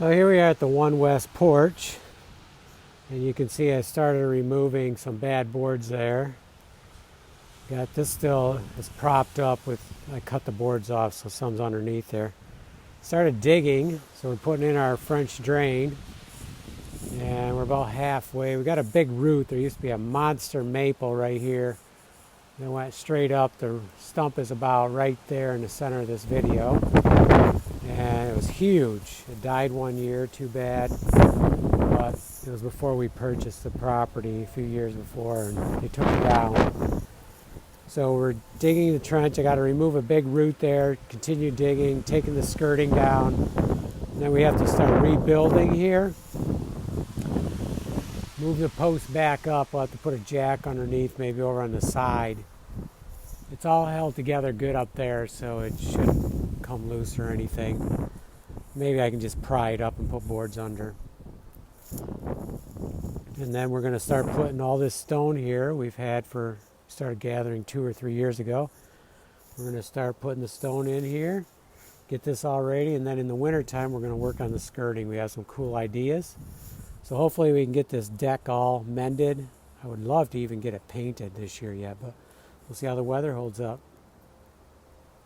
So here we are at the One West porch, and you can see I started removing some bad boards there. Got this still is propped up with, I cut the boards off so some's underneath there. Started digging, so we're putting in our French drain, and we're about halfway. We got a big root. There used to be a monster maple right here. It went straight up. The stump is about right there in the center of this video. And it was huge. It died one year, too bad. But it was before we purchased the property, a few years before, and they took it down. So we're digging the trench. I got to remove a big root there, continue digging, taking the skirting down. And then we have to start rebuilding here. Move the post back up. We'll have to put a jack underneath, maybe over on the side. It's all held together good up there, so it shouldn't come loose or anything. Maybe I can just pry it up and put boards under. And then we're going to start putting all this stone here we've had started gathering 2 or 3 years ago. We're going to start putting the stone in here, get this all ready, and then in the wintertime we're going to work on the skirting. We have some cool ideas. So hopefully we can get this deck all mended. I would love to even get it painted this year yet, but we'll see how the weather holds up.